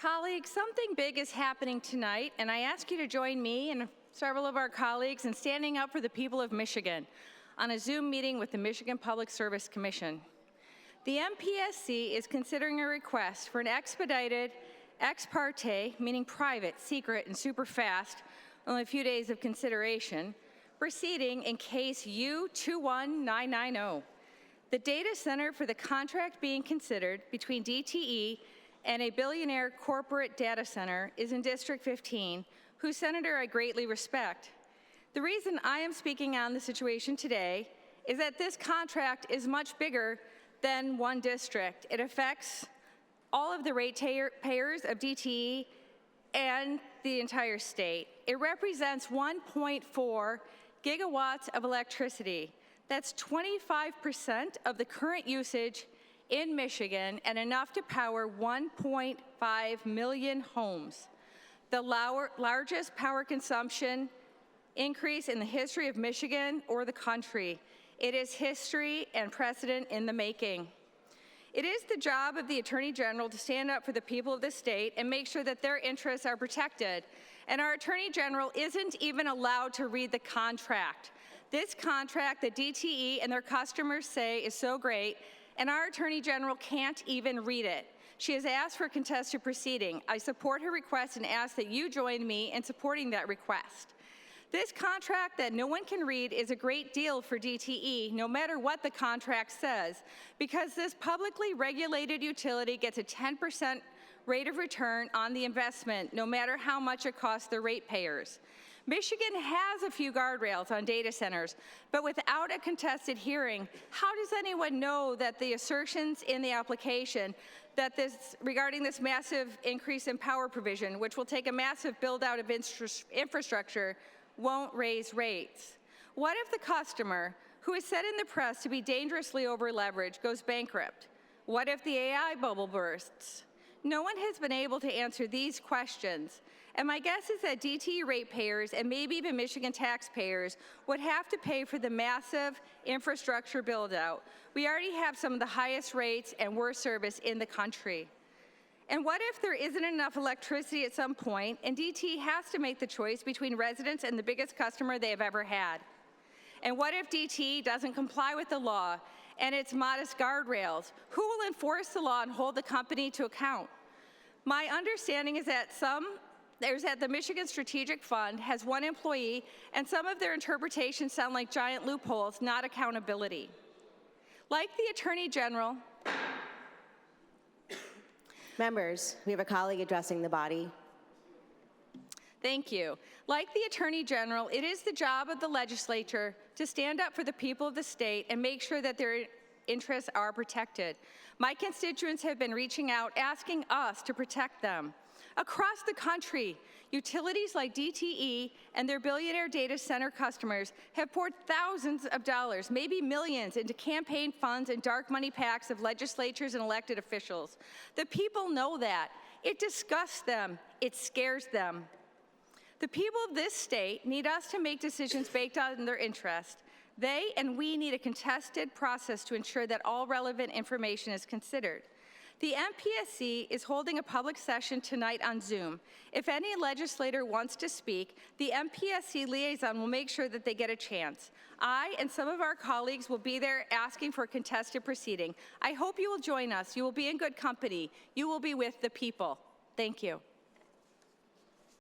Colleagues, something big is happening tonight, and I ask you to join me and several of our colleagues in standing up for the people of Michigan on a Zoom meeting with the Michigan Public Service Commission. The MPSC is considering a request for an expedited ex parte, meaning private, secret, and super fast, only a few days of consideration, proceeding in case U21990. The data center for the contract being considered between DTE and a billionaire corporate data center is in District 15, whose senator I greatly respect. The reason I am speaking on the situation today is that this contract is much bigger than one district. It affects all of the ratepayers of DTE and the entire state. It represents 1.4 gigawatts of electricity. That's 25% of the current usage in Michigan and enough to power 1.5 million homes. The largest power consumption increase in the history of Michigan or the country. It is history and precedent in the making. It is the job of the Attorney General to stand up for the people of the state and make sure that their interests are protected. And our Attorney General isn't even allowed to read the contract. This contract that DTE and their customers say is so great, and our Attorney General can't even read it. She has asked for a contested proceeding. I support her request and ask that you join me in supporting that request. This contract that no one can read is a great deal for DTE, no matter what the contract says, because this publicly regulated utility gets a 10% rate of return on the investment, no matter how much it costs the ratepayers. Michigan has a few guardrails on data centers, but without a contested hearing, how does anyone know that the assertions in the application that regarding this massive increase in power provision, which will take a massive build out of infrastructure, won't raise rates? What if the customer, who is said in the press to be dangerously over-leveraged, goes bankrupt? What if the AI bubble bursts? No one has been able to answer these questions, and my guess is that DTE ratepayers and maybe even Michigan taxpayers would have to pay for the massive infrastructure build-out. We already have some of the highest rates and worst service in the country. And what if there isn't enough electricity at some point and DTE has to make the choice between residents and the biggest customer they have ever had? And what if DTE doesn't comply with the law and its modest guardrails? Who will enforce the law and hold the company to account? My understanding is that the Michigan Strategic Fund has one employee and some of their interpretations sound like giant loopholes, not accountability. Like the Attorney General, Members, we have a colleague addressing the body. Thank you. Like the Attorney General, it is the job of the legislature to stand up for the people of the state and make sure that their interests are protected. My constituents have been reaching out, asking us to protect them. Across the country, utilities like DTE and their billionaire data center customers have poured thousands of dollars, maybe millions, into campaign funds and dark money PACs of legislatures and elected officials. The people know that. It disgusts them. It scares them. The people of this state need us to make decisions based on their interest. They and we need a contested process to ensure that all relevant information is considered. The MPSC is holding a public session tonight on Zoom. If any legislator wants to speak, the MPSC liaison will make sure that they get a chance. I and some of our colleagues will be there asking for a contested proceeding. I hope you will join us. You will be in good company. You will be with the people. Thank you.